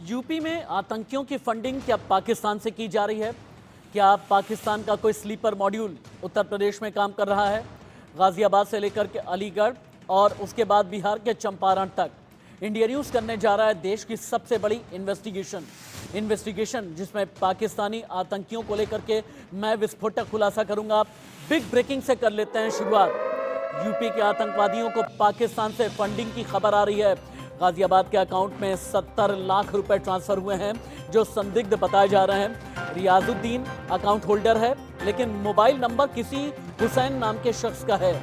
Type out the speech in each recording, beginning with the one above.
UP में आतंकियों की फंडिंग क्या पाकिस्तान से की जा रही है? क्या पाकिस्तान का कोई स्लीपर मॉड्यूल उत्तर प्रदेश में काम कर रहा है? गाजियाबाद से लेकर के अलीगढ़ और उसके बाद बिहार के चंपारण तक इंडिया न्यूज़ करने जा रहा है देश की सबसे बड़ी इन्वेस्टिगेशन जिसमें पाकिस्तानी आतंकियों को लेकर के मैं विस्फोटक खुलासा करूंगा। बिग ब्रेकिंग से कर लेते हैं शुरुआत। यूपी के आतंकवादियों को पाकिस्तान से फंडिंग की खबर आ रही है। गाजियाबाद के अकाउंट में 70 लाख रुपए ट्रांसफर हुए हैं जो संदिग्ध बताए जा रहे हैं। रियाजुद्दीन अकाउंट होल्डर है लेकिन मोबाइल नंबर किसी हुसैन नाम के शख्स का है।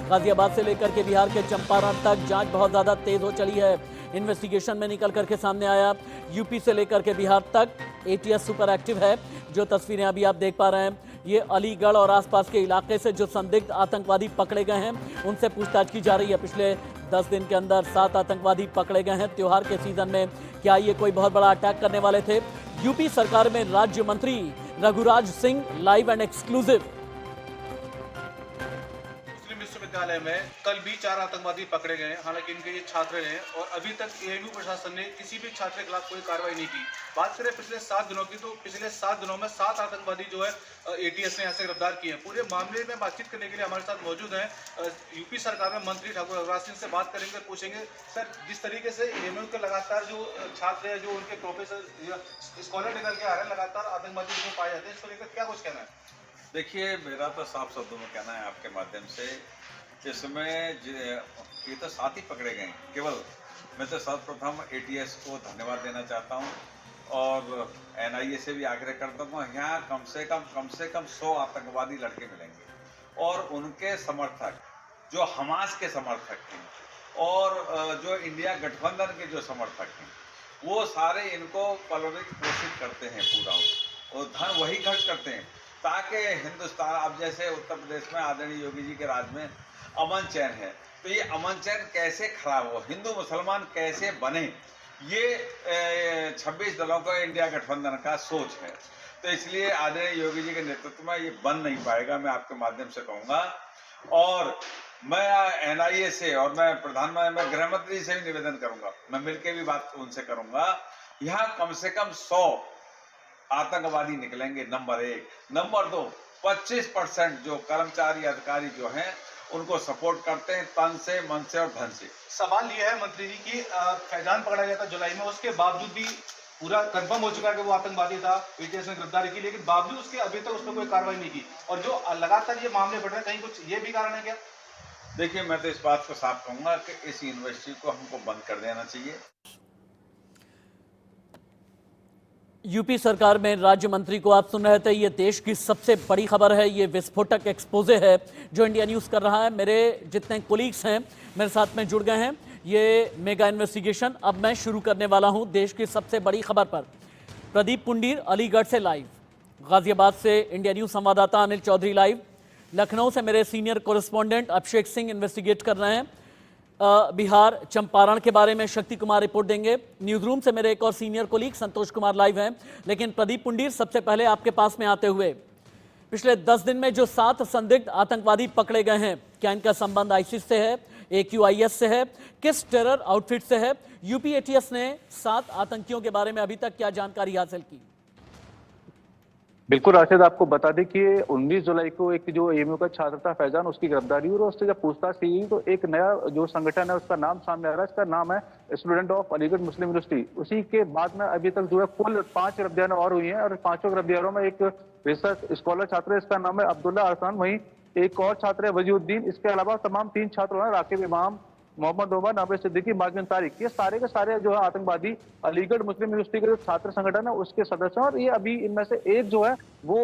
गाजियाबाद से लेकर के बिहार के चंपारण तक जांच बहुत ज्यादा तेज हो चली है। इन्वेस्टिगेशन में निकल करके सामने आया यूपी से लेकर के बिहार तक एटीएस सुपर एक्टिव है। जो तस्वीरें अभी आप देख पा रहे हैं ये अलीगढ़ और आसपास के इलाके से जो संदिग्ध आतंकवादी पकड़े गए हैं उनसे पूछताछ की जा रही है। पिछले 10 दिन के अंदर 7 आतंकवादी पकड़े गए हैं। त्योहार के सीजन में क्या ये कोई बहुत बड़ा अटैक करने वाले थे? यूपी सरकार में राज्य मंत्री Raghuraj Singh live and exclusive. विश्वविद्यालय में कल भी 4 आतंकवादी पकड़े गए हैं। हालांकि इनके ये छात्र हैं और अभी तक एएमयू प्रशासन ने किसी भी छात्र के खिलाफ कोई कार्रवाई नहीं की। बात करें पिछले 7 दिनों की तो पिछले 7 दिनों में 7 आतंकवादी जो है एटीएस ने यहाँ से गिरफ्तार किए हैं। पूरे मामले में बातचीत करने के लिए हमारे साथ मौजूद हैं यूपी सरकार में मंत्री ठाकुर रघुराज सिंह से बात करेंगे, पूछेंगे सर जिस तरीके से एएमयू के लगातार जो छात्र है जो उनके प्रोफेसर स्कॉलर निकल के आ रहे हैं, लगातार आतंकवादी इसमें पाए जाते हैं, इसको लेकर क्या कुछ कहना है? देखिए, मेरा तो साफ शब्दों में कहना है आपके माध्यम से, जिसमें ये तो 7 ही पकड़े गए केवल। मैं तो सर्वप्रथम एटीएस को धन्यवाद देना चाहता हूं और एनआईए से भी आग्रह करता हूं। यहाँ कम से कम 100 आतंकवादी लड़के मिलेंगे और उनके समर्थक जो हमास के समर्थक हैं और जो इंडिया गठबंधन के जो समर्थक हैं वो सारे इनको प्रलोभित पोषित करते हैं पूरा, और धन वही खर्च करते हैं ताकि हिंदुस्तान, अब जैसे उत्तर प्रदेश में आदरणीय योगी जी के राज में अमन चैन है, तो ये अमन चैन कैसे खराब हो, हिंदू मुसलमान कैसे बने, ये 26 दलों का इंडिया गठबंधन का सोच है। तो इसलिए आदरणीय योगी जी के नेतृत्व में ये बन नहीं पाएगा, मैं आपके माध्यम से कहूँगा। और मैं एनआईए से और मैं प्रधानमंत्री, मैं गृह मंत्री से भी निवेदन करूंगा, मैं मिलकर भी बात उनसे करूंगा। यहाँ कम से कम 100 आतंकवादी निकलेंगे, नंबर 1। नंबर 2, 25% जो कर्मचारी अधिकारी जो हैं उनको सपोर्ट करते हैं तन से, मन से और धन से। सवाल यह है मंत्री जी की फैजान पकड़ा गया था जुलाई में, उसके बावजूद भी पूरा कंफर्म हो चुका है कि वो आतंकवादी था, एटीएस ने गिरफ्तारी की, लेकिन बावजूद उसके अभी तक उस पर कोई कार्रवाई नहीं की और जो लगातार ये मामले बढ़ रहे हैं, कहीं कुछ ये भी कारण है क्या? देखिए, मैं तो इस बात को साफ कहूंगा कि इस यूनिवर्सिटी को हमको बंद कर देना चाहिए। यूपी सरकार में राज्य मंत्री को आप सुन रहे थे। ये देश की सबसे बड़ी खबर है, ये विस्फोटक एक्सपोजे है जो इंडिया न्यूज़ कर रहा है। मेरे जितने कोलीग्स हैं मेरे साथ में जुड़ गए हैं। ये मेगा इन्वेस्टिगेशन अब मैं शुरू करने वाला हूं देश की सबसे बड़ी खबर पर। प्रदीप पुंडीर अलीगढ़ से लाइव, गाजियाबाद से इंडिया न्यूज़ संवाददाता अनिल चौधरी लाइव, लखनऊ से मेरे सीनियर कोरेस्पॉन्डेंट अभिषेक सिंह इन्वेस्टिगेट कर रहे हैं। बिहार चंपारण के बारे में शक्ति कुमार रिपोर्ट देंगे। न्यूज रूम से मेरे एक और senior colleague Santosh Kumar live हैं। लेकिन प्रदीप पुंडीर, सबसे पहले आपके पास में आते हुए, पिछले 10 दिन में जो 7 संदिग्ध आतंकवादी पकड़े गए हैं, क्या इनका संबंध आईसिस से है, AQIS से है, किस टेरर आउटफिट से है? यूपी एटीएस ने 7 आतंकियों के बारे में अभी तक क्या जानकारी हासिल की? बिल्कुल राशिद, आपको बता दें कि 19 जुलाई को एक जो एएमयू का छात्र था फैजान, उसकी गिरफ्तारी हुई और उससे जब पूछताछ की तो एक नया जो संगठन है उसका नाम सामने आ रहा है। इसका नाम है student of Aligarh Muslim university. उसी के बाद में अभी तक जो है कुल 5 गिरफ्तारियां और हुई हैं और 5 गिरफ्तारियों में एक रिसर्च स्कॉलर छात्र है, इसका नाम है अब्दुल्ला अरसान, वहीं एक और छात्र है वजीउद्दीन। इसके अलावा तमाम 3 छात्र हैं, राकिब इमाम, मोहम्मद उमर, नाबिल सिद्दीकी, माजिद तारिक। ये सारे के सारे जो है आतंकवादी अलीगढ़ मुस्लिम यूनिवर्सिटी के जो छात्र संगठन है उसके सदस्य हैं और ये अभी इनमें से एक जो है वो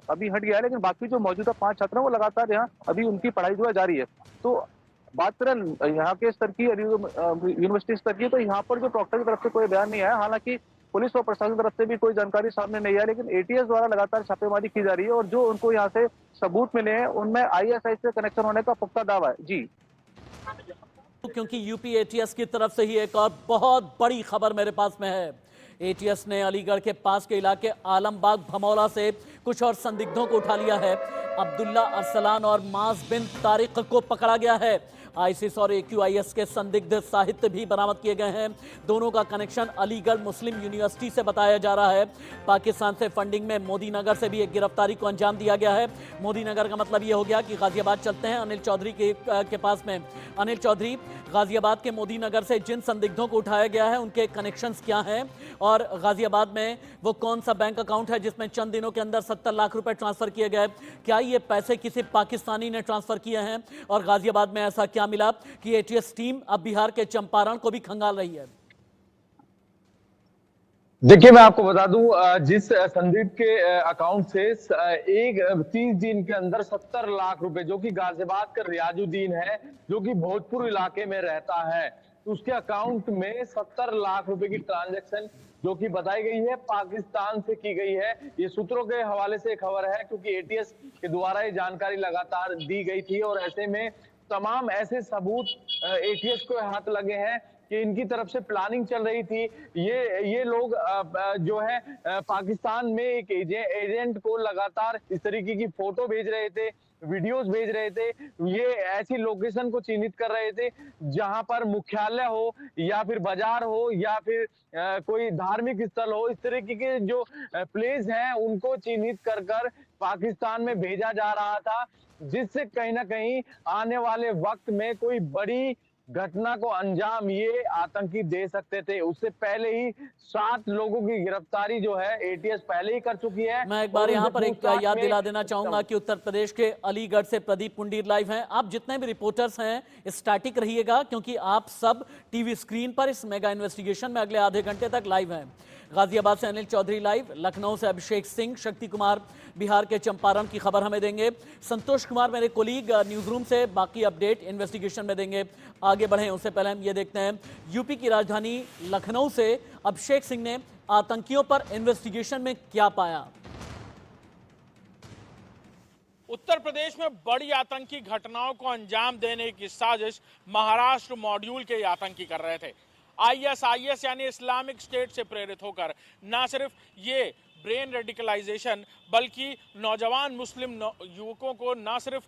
अभी हट गया है, लेकिन बाकी जो मौजूदा 5 छात्र हैं वो लगातार यहाँ अभी उनकी पढ़ाई जो है जारी है। तो बात करें यहाँ के स्तर की, यूनिवर्सिटी स्तर की, तो यहाँ पर जो प्रॉक्टर की तरफ से कोई बयान नहीं आया। हालांकि पुलिस और प्रशासन की तरफ से भी कोई जानकारी सामने नहीं आई, लेकिन एटीएस द्वारा लगातार छापेमारी की जा रही है और जो उनको यहाँ से सबूत मिले हैं उनमें आईएसआई से कनेक्शन होने का पुख्ता दावा है। जी, क्योंकि यूपी एटीएस की तरफ से ही एक और बहुत बड़ी खबर मेरे पास में है। एटीएस ने अलीगढ़ के पास के इलाके आलमबाग भमौला से कुछ और संदिग्धों को उठा लिया है। अब्दुल्ला अरसलान और माज बिन तारिक को पकड़ा गया है। आईसिस और AQIS के संदिग्ध साहित्य भी बरामद किए गए हैं। दोनों का कनेक्शन अलीगढ़ मुस्लिम यूनिवर्सिटी से बताया जा रहा है। पाकिस्तान से फंडिंग में मोदी नगर से भी एक गिरफ्तारी को अंजाम दिया गया है। मोदी नगर का मतलब यह हो गया कि गाजियाबाद चलते हैं अनिल चौधरी के पास में। अनिल चौधरी, गाजियाबाद के मोदी नगर से जिन संदिग्धों को उठाया गया है उनके कनेक्शंस क्या हैं और गाजियाबाद में वो कौन सा बैंक अकाउंट है जिसमें चंद दिनों के अंदर 70 लाख रुपए ट्रांसफर किए गए? क्या ये पैसे किसी पाकिस्तानी ने ट्रांसफर किए हैं और गाजियाबाद में ऐसा क्या मिला कि ATS टीम अब बिहार के चंपारण को भी खंगाल रही है? देखिए, मैं आपको बता दूं, जिस संदीप के अकाउंट से 30 दिन के अंदर 70 लाख रुपए, जो कि गाजियाबाद का रियाजुद्दीन है, जो कि भोजपुर इलाके में रहता है, उसके अकाउंट में 70 लाख रुपए की ट्रांजैक्शन जो कि बताई गई है पाकिस्तान से की गई है। ये सूत्रों के हवाले से खबर है, क्योंकि ATS के द्वारा ये जानकारी लगातार दी गई थी और ऐसे में तमाम ऐसे सबूत ATS को हाथ लगे हैं कि इनकी तरफ से प्लानिंग चल रही थी। ये लोग जो है पाकिस्तान में एक एजेंट को लगातार इस तरीके की फोटो भेज रहे थे, वीडियोस भेज रहे थे। ये ऐसी लोकेशन को चिन्हित कर रहे थे जहां पर मुख्यालय हो या फिर बाजार हो या फिर कोई धार्मिक स्थल हो। इस तरीके के जो प्लेस हैं उनको चिन्हित कर पाकिस्तान में भेजा जा रहा था, जिससे कहीं ना कहीं आने वाले वक्त में कोई बड़ी घटना को अंजाम ये आतंकी दे सकते थे। उससे पहले ही 7 लोगों की गिरफ्तारी जो है ATS पहले ही कर चुकी है। मैं एक बार यहाँ पर एक याद दिला देना चाहूंगा कि उत्तर प्रदेश के अलीगढ़ से प्रदीप पुंडीर लाइव हैं। आप जितने भी रिपोर्टर्स हैं स्टैटिक रहिएगा, क्योंकि आप सब टीवी स्क्रीन पर इस मेगा इन्वेस्टिगेशन में अगले आधे घंटे तक लाइव हैं। गाजियाबाद से अनिल चौधरी लाइव, लखनऊ से अभिषेक सिंह, शक्ति कुमार बिहार के चंपारण की खबर हमें देंगे, संतोष कुमार मेरे कोलीग न्यूज रूम से बाकी अपडेट इन्वेस्टिगेशन में देंगे। आगे बढ़ें उससे पहले हम ये देखते हैं यूपी की राजधानी लखनऊ से अभिषेक सिंह ने आतंकियों पर इन्वेस्टिगेशन में क्या पाया। उत्तर प्रदेश में बड़ी आतंकी घटनाओं को अंजाम देने की साजिश महाराष्ट्र मॉड्यूल के आतंकी कर रहे थे। ISIS यानी इस्लामिक स्टेट से प्रेरित होकर न सिर्फ ये ब्रेन रेडिकलाइजेशन बल्कि नौजवान मुस्लिम युवकों को न सिर्फ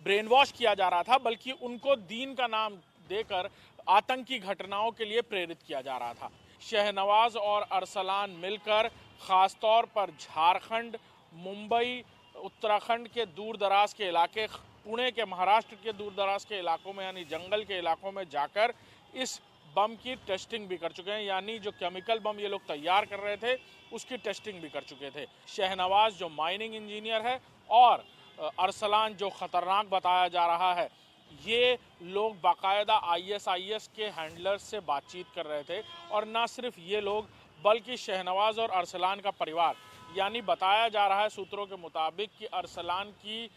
ब्रेन वॉश किया जा रहा था, बल्कि उनको दीन का नाम देकर आतंकी घटनाओं के लिए प्रेरित किया जा रहा था। शहनवाज और अरसलान मिलकर खासतौर पर झारखंड, मुंबई, उत्तराखंड के दूर दराज के इलाके, पुणे के, महाराष्ट्र के दूर दराज के इलाकों में यानी जंगल के इलाकों में जाकर इस बम की टेस्टिंग भी कर चुके हैं। यानी जो केमिकल बम ये लोग तैयार कर रहे थे उसकी टेस्टिंग भी कर चुके थे। शहनवाज जो माइनिंग इंजीनियर है और अरसलान जो खतरनाक बताया जा रहा है, ये लोग बाकायदा ISIS के हैंडलर्स से बातचीत कर रहे थे। और ना सिर्फ ये लोग बल्कि शहनवाज और अरसलान का परिवार, यानी बताया जा रहा है सूत्रों के मुताबिक कि अरसलान की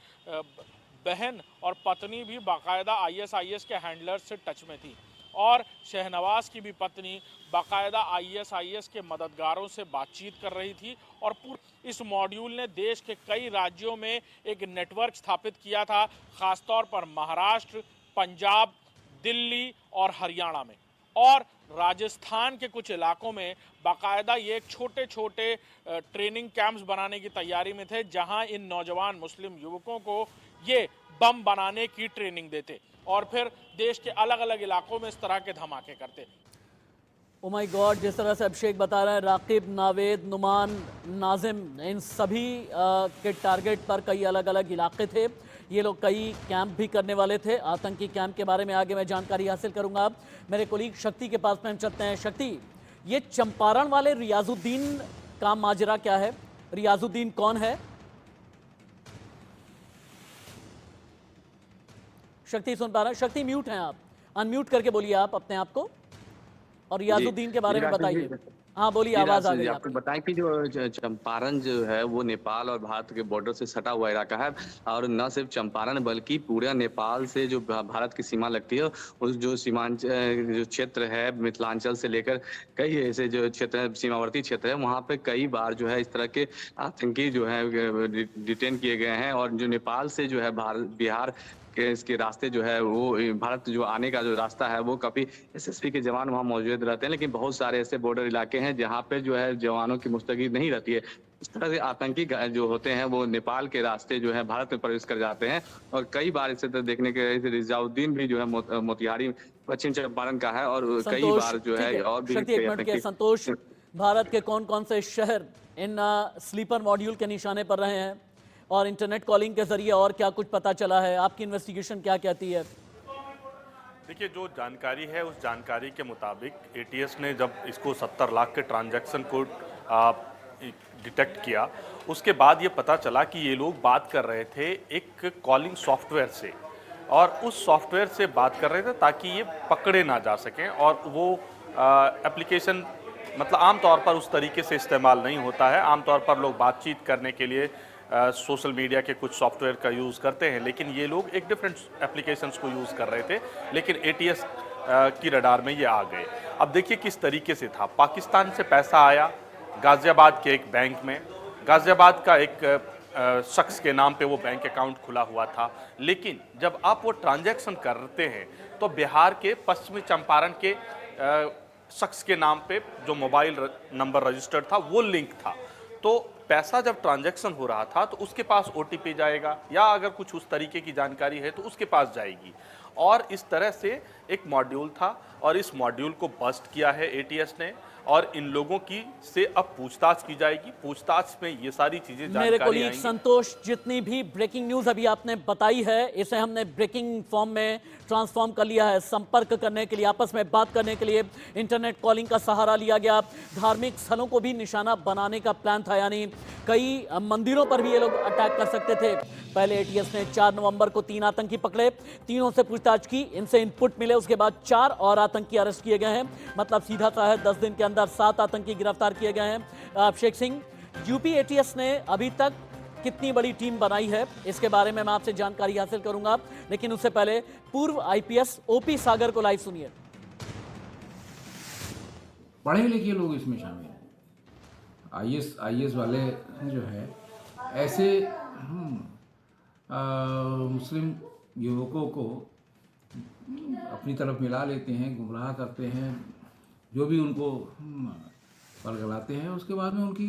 बहन और पत्नी भी बाकायदा ISIS के हैंडलर्स से टच में थी और शहनवाज की भी पत्नी बाकायदा ISIS के मददगारों से बातचीत कर रही थी। और इस मॉड्यूल ने देश के कई राज्यों में एक नेटवर्क स्थापित किया था, खासतौर पर महाराष्ट्र, पंजाब, दिल्ली और हरियाणा में। और राजस्थान के कुछ इलाकों में बाकायदा ये एक छोटे छोटे ट्रेनिंग कैंप्स बनाने की तैयारी में थे, जहां इन नौजवान मुस्लिम युवकों को ये बम बनाने की ट्रेनिंग देते और फिर देश के अलग अलग इलाकों में इस तरह के धमाके करते। ओ माय गॉड, जिस तरह से अभिषेक बता रहे हैं, राकिब, नावेद, नुमान, नाजिम, इन सभी के टारगेट पर कई अलग अलग इलाके थे। ये लोग कई कैंप भी करने वाले थे। आतंकी कैंप के बारे में आगे मैं जानकारी हासिल करूंगा। मेरे कोलीग शक्ति के पास में हम चलते हैं। शक्ति, ये चंपारण वाले रियाजुद्दीन का माजरा क्या है? रियाजुद्दीन कौन है? शक्ति सुन पा रहे हैं? शक्ति म्यूट हैं आप, अनम्यूट करके बोलिए आप अपने आप को और रियाजुद्दीन के बारे में बताइए। हाँ बोलिए, आवाज आ गई आपको बताएं कि जो चंपारण जो है वो नेपाल और भारत के बॉर्डर से सटा हुआ इलाका है। और न सिर्फ चंपारण बल्कि पूरा नेपाल से जो भारत की सीमा लगती है, उस जो सीमांचल जो क्षेत्र है मिथिलांचल से लेकर कई ऐसे जो क्षेत्र सीमावर्ती क्षेत्र है, वहाँ पे कई बार जो है इस तरह के आतंकी जो है डिटेन किए गए हैं। और जो नेपाल से जो है बिहार इसके रास्ते जो है वो भारत जो आने का जो रास्ता है वो काफी एसएसबी के जवान वहाँ मौजूद रहते हैं, लेकिन बहुत सारे ऐसे बॉर्डर इलाके हैं जहाँ पे जो है जवानों की मुस्तैदी नहीं रहती है। इस तरह से आतंकी जो होते हैं वो नेपाल के रास्ते जो है भारत में प्रवेश कर जाते हैं, और कई बार इसे तो देखने के रिजाउद्दीन भी जो है मोतिहारी पश्चिम चंपारण का है, और कई संतोष, बार जो है ठीक और भी शक्ति, एक मिनट के संतोष, भारत के कौन कौन से शहर इन स्लीपर मॉड्यूल के निशाने पर रहे हैं और इंटरनेट कॉलिंग के जरिए और क्या कुछ पता चला है? आपकी इन्वेस्टिगेशन क्या कहती है? देखिए, जो जानकारी है उस जानकारी के मुताबिक एटीएस ने जब इसको 70 लाख के ट्रांजैक्शन को डिटेक्ट किया, उसके बाद ये पता चला कि ये लोग बात कर रहे थे एक कॉलिंग सॉफ्टवेयर से, और उस सॉफ्टवेयर से बात कर रहे थे ताकि ये पकड़े ना जा सकें। और वो एप्लीकेशन मतलब आमतौर पर उस तरीके से इस्तेमाल नहीं होता है। आमतौर पर लोग बातचीत करने के लिए सोशल मीडिया के कुछ सॉफ्टवेयर का यूज़ करते हैं, लेकिन ये लोग एक डिफरेंट एप्लीकेशंस को यूज़ कर रहे थे, लेकिन एटीएस की रडार में ये आ गए। अब देखिए किस तरीके से था। पाकिस्तान से पैसा आया गाज़ियाबाद के एक बैंक में, गाज़ियाबाद का एक शख्स के नाम पे वो बैंक अकाउंट खुला हुआ था, लेकिन जब आप वो ट्रांजैक्शन करते हैं तो बिहार के पश्चिमी चंपारण के शख्स के नाम पे जो मोबाइल नंबर रजिस्टर्ड था वो लिंक था। तो पैसा जब ट्रांजैक्शन हो रहा था तो उसके पास ओटीपी जाएगा, या अगर कुछ उस तरीके की जानकारी है तो उसके पास जाएगी, और इस तरह से एक मॉड्यूल था, और इस मॉड्यूल को बस्ट किया है एटीएस ने, और इन लोगों की से अब पूछताछ की जाएगी। पूछताछ में ये सारी चीजें मेरे कोलीग संतोष, जितनी भी ब्रेकिंग न्यूज अभी आपने बताई है, इसे हमने ब्रेकिंग फॉर्म में ट्रांसफॉर्म कर लिया है। संपर्क करने के लिए, आपस में बात करने के लिए इंटरनेट कॉलिंग का सहारा लिया गया। धार्मिक स्थलों को भी निशाना बनाने का प्लान था, यानी कई मंदिरों पर भी ये लोग अटैक कर सकते थे। पहले एटीएस ने 4 नवंबर को 3 आतंकी पकड़े, तीनों से पूछताछ की, इनसे इनपुट मिले, उसके बाद 4 और आतंकी अरेस्ट किए गए हैं। मतलब सीधा सा है 10 दिन के अंदर 7 आतंकी गिरफ्तार किए गए हैं। अभिषेक सिंह, यूपी एटीएस ने अभी तक कितनी बड़ी टीम बनाई है, इसके बारे में मैं आपसे जानकारी हासिल करूंगा, लेकिन उससे पहले पूर्व आईपीएस ओपी सागर को लाइव सुनिए। पढ़े लिखे लोग इसमें शामिल हैं। आईएएस वाले जो है ऐसे मुस्लिम युवकों को अपनी तरफ मिला लेते हैं, गुमराह करते हैं, जो भी उनको पलगलाते हैं। उसके बाद में उनकी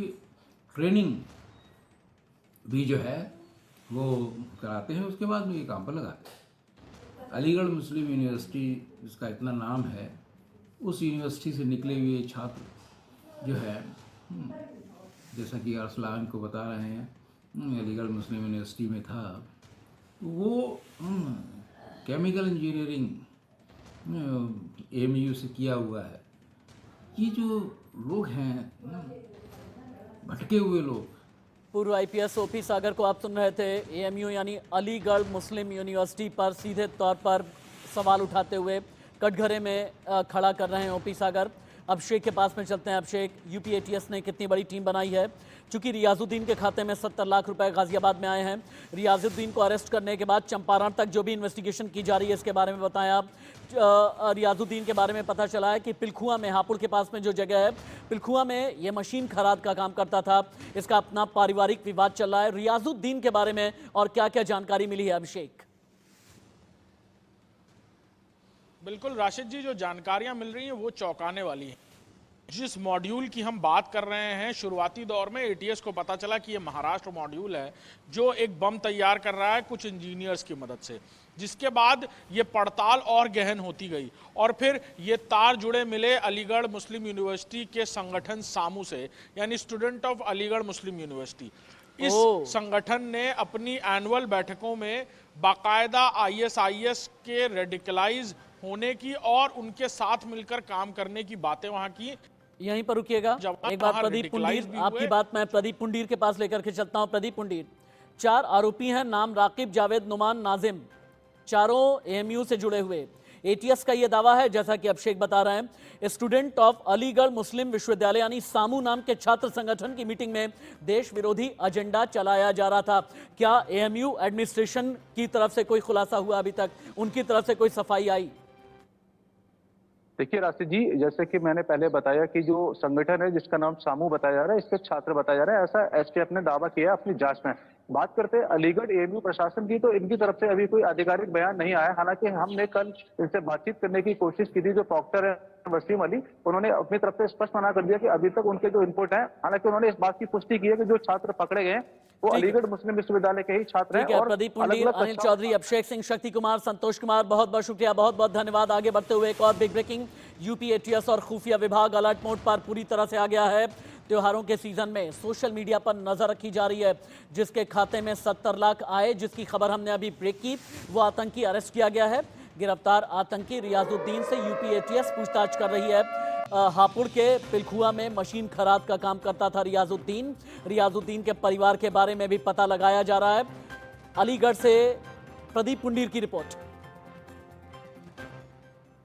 ट्रेनिंग भी जो है वो कराते हैं, उसके बाद में ये काम पर लगाते हैं। अलीगढ़ मुस्लिम यूनिवर्सिटी जिसका इतना नाम है, उस यूनिवर्सिटी से निकले हुए छात्र जो है, जैसा कि अरसलान को बता रहे हैं, अलीगढ़ मुस्लिम यूनिवर्सिटी में था, वो केमिकल इंजीनियरिंग एमयू से किया हुआ है। ये जो लोग हैं भटके हुए लोग। पूर्व आईपीएस ओपी सागर को आप सुन रहे थे। एएमयू यानी अलीगढ़ मुस्लिम यूनिवर्सिटी पर सीधे तौर पर सवाल उठाते हुए कटघरे में खड़ा कर रहे हैं ओपी सागर। अभिषेक के पास में चलते हैं। अभिषेक, यूपी एटीएस ने कितनी बड़ी टीम बनाई है? चूंकि रियाजुद्दीन के खाते में 70 लाख रुपए गाजियाबाद में आए हैं, रियाजुद्दीन को अरेस्ट करने के बाद चंपारण तक जो भी इन्वेस्टिगेशन की जा रही है इसके बारे में बताया। रियाजुद्दीन के बारे में पता चला है कि पिलखुआ में, हापुड़ के पास में जो जगह है, पिलखुआ में ये मशीन खराद का काम करता था। इसका अपना पारिवारिक विवाद चल रहा है। रियाजुद्दीन के बारे में और क्या क्या जानकारी मिली है अभिषेक? बिल्कुल राशिद जी, जो जानकारियां मिल रही हैं वो चौंकाने वाली हैं। जिस मॉड्यूल की हम बात कर रहे हैं, शुरुआती दौर में एटीएस को पता चला कि ये महाराष्ट्र मॉड्यूल है जो एक बम तैयार कर रहा है कुछ इंजीनियर्स की मदद से, जिसके बाद ये पड़ताल और गहन होती गई और फिर ये तार जुड़े मिले अलीगढ़ मुस्लिम यूनिवर्सिटी के संगठन सामू से, यानी student of Aligarh Muslim university. इस संगठन ने अपनी एनुअल बैठकों में बाकायदा आईएसआईएस के रेडिकलाइज होने की और उनके साथ मिलकर काम करने की बातें वहां की। यहीं पर रुकिएगा एक बात। प्रदीप पुंडीर, आपकी बात मैं प्रदीप पुंडीर के पास लेकर के चलता हूं। प्रदीप पुंडीर, 4 आरोपी हैं, नाम राकिब, जावेद, नुमान, नाजिम, चारों एएमयू से जुड़े हुए। एटीएस का यह दावा है, जैसा कि अभिषेक बता रहे हैं, स्टूडेंट ऑफ अलीगढ़ मुस्लिम विश्वविद्यालय यानी सामू नाम के छात्र संगठन की मीटिंग में देश विरोधी एजेंडा चलाया जा रहा था। क्या एएमयू एडमिनिस्ट्रेशन की तरफ से कोई खुलासा हुआ अभी तक? उनकी तरफ से कोई सफाई आई? देखिए राशिद जी, जैसे कि मैंने पहले बताया कि जो संगठन है जिसका नाम सामू बताया जा रहा है, इसके छात्र बताया जा रहा है, ऐसा एसटीएफ ने दावा किया अपनी जांच में। बात करते हैं अलीगढ़ एएमयू प्रशासन की, तो इनकी तरफ से अभी कोई आधिकारिक बयान नहीं आया। हालांकि हमने कल इनसे बातचीत करने की कोशिश की थी, जो प्रॉक्टर है वसीम अली, उन्होंने अपनी तरफ से स्पष्ट मना कर दिया कि अभी तक उनके जो इनपुट है, हालांकि उन्होंने इस बात की पुष्टि की है कि जो छात्र पकड़े गए वो अलीगढ़ मुस्लिम विश्वविद्यालय के ही छात्र हैं। और प्रदीप पुंडीर, अनिल चौधरी, अभिषेक सिंह, शक्ति कुमार, संतोष कुमार, बहुत बहुत शुक्रिया, बहुत बहुत धन्यवाद। आगे बढ़ते हुए एक और बिग ब्रेकिंग, यूपी एटीएस और खुफिया विभाग अलर्ट मोड पर पूरी तरह से आ गया है। त्योहारों के सीजन में सोशल मीडिया पर नजर रखी जा रही है। जिसके खाते में 70 लाख आए, जिसकी खबर हमने अभी ब्रेक की, वो आतंकी अरेस्ट किया गया है। गिरफ्तार आतंकी रियाजुद्दीन से यूपी एटीएस पूछताछ कर रही है। हापुड़ के पिलखुआ में मशीन खराद का काम करता था रियाजुद्दीन के परिवार के बारे में भी पता लगाया जा रहा है। अलीगढ़ से प्रदीप पुंडीर की रिपोर्ट।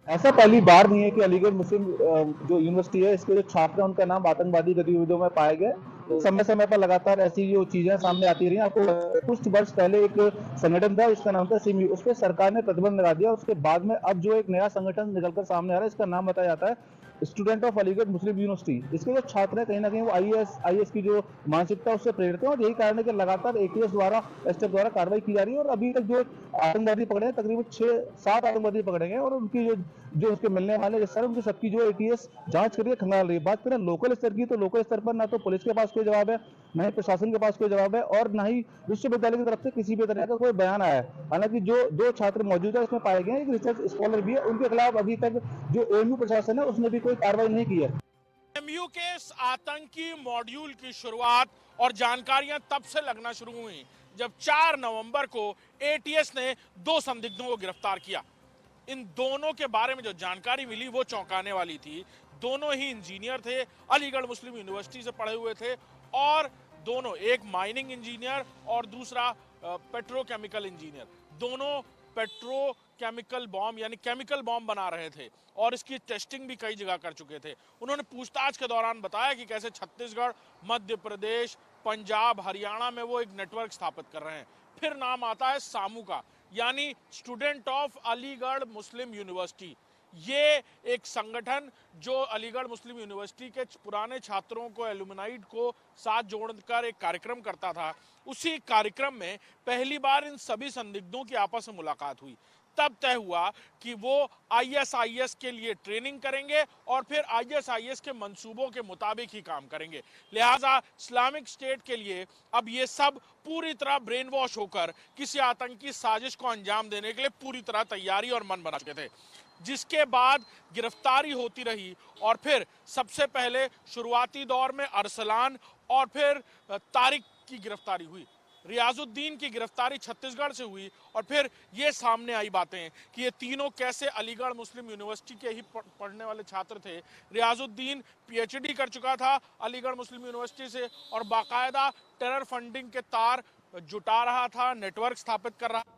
ऐसा पहली बार नहीं है कि अलीगढ़ मुस्लिम जो यूनिवर्सिटी है, इसके जो छात्र हैं उनका नाम आतंकवादी गतिविधियों में पाए गए। समय समय पर लगातार ऐसी जो चीजें सामने आती रही। आपको कुछ वर्ष पहले एक संगठन था, इसका नाम था सिमी, उस पर सरकार ने प्रतिबंध लगा दिया। उसके बाद में अब जो एक नया संगठन निकलकर सामने आ रहा है, इसका नाम बताया जाता है student of Aligarh Muslim university. इसके जो छात्र हैं, कहीं ना कहीं वो आईएएस की जो मानसिकता उससे प्रेरित है, और यही कारण है कि लगातार एटीएस द्वारा एसटीएफ द्वारा कार्रवाई की जा रही है। और अभी तक जो आतंकवादी पकड़े हैं, तकरीबन 6-7 आतंकवादी पकड़े गए, और उनकी जो उसके मिलने वाले सर, उनकी सबकी जो एटीएस जांच करके खंगाल रही है। बात करें लोकल स्तर की, तो लोकल स्तर पर ना तो पुलिस के पास कोई जवाब है, न ही प्रशासन के पास कोई जवाब है, और न ही विश्वविद्यालय की तरफ से किसी भी तरह का कोई बयान आया है। हालांकि जो 2 छात्र मौजूदा इसमें पाए गए हैं, एक रिसर्च स्कॉलर भी है, उनके खिलाफ अभी तक जो एएमयू प्रशासन है उसने भी कोई कार्रवाई नहीं की है। एएमयू के इस आतंकी मॉड्यूल की शुरुआत और जानकारियां तब से लगना शुरू हुई जब 4 नवंबर को एटीएस ने 2 संदिग्धों को गिरफ्तार किया। इन दोनों के बारे में जो जानकारी मिली वो चौंकाने वाली थी। दोनों ही इंजीनियर थे, अलीगढ़ मुस्लिम यूनिवर्सिटी से पढ़े हुए थे, और दोनों, एक माइनिंग इंजीनियर और दूसरा पेट्रोकेमिकल इंजीनियर, दोनों पेट्रोकेमिकल बॉम्ब यानी केमिकल बॉम्ब बना रहे थे और इसकी टेस्टिंग भी कई जगह कर चुके थे। उन्होंने पूछताछ के दौरान बताया कि कैसे छत्तीसगढ़, मध्य प्रदेश, पंजाब, हरियाणा में वो एक नेटवर्क स्थापित कर रहे हैं। फिर नाम आता है सामू का, यानी student of Aligarh Muslim university. ये एक संगठन जो अलीगढ़ मुस्लिम यूनिवर्सिटी के पुराने छात्रों को, एलुमनाइट को साथ जोड़कर एक कार्यक्रम करता था। उसी कार्यक्रम में पहली बार इन सभी संदिग्धों की आपस में मुलाकात हुई। तब तय हुआ कि वो आईएसआईएस के लिए ट्रेनिंग करेंगे और फिर आईएसआईएस के मंसूबों के मुताबिक ही काम करेंगे। लिहाजा इस्लामिक स्टेट के लिए अब ये सब पूरी तरह ब्रेन वॉश होकर किसी आतंकी साजिश को अंजाम देने के लिए पूरी तरह तैयारी और मन बना चुके थे। जिसके बाद गिरफ्तारी होती रही और फिर सबसे पहले शुरुआती दौर में अरसलान और फिर तारिक की गिरफ्तारी हुई। रियाजुद्दीन की गिरफ्तारी छत्तीसगढ़ से हुई और फिर ये सामने आई बातें कि ये तीनों कैसे अलीगढ़ मुस्लिम यूनिवर्सिटी के ही पढ़ने वाले छात्र थे। रियाजुद्दीन पीएचडी कर चुका था अलीगढ़ मुस्लिम यूनिवर्सिटी से और बाकायदा टेरर फंडिंग के तार जुटा रहा था, नेटवर्क स्थापित कर रहा था।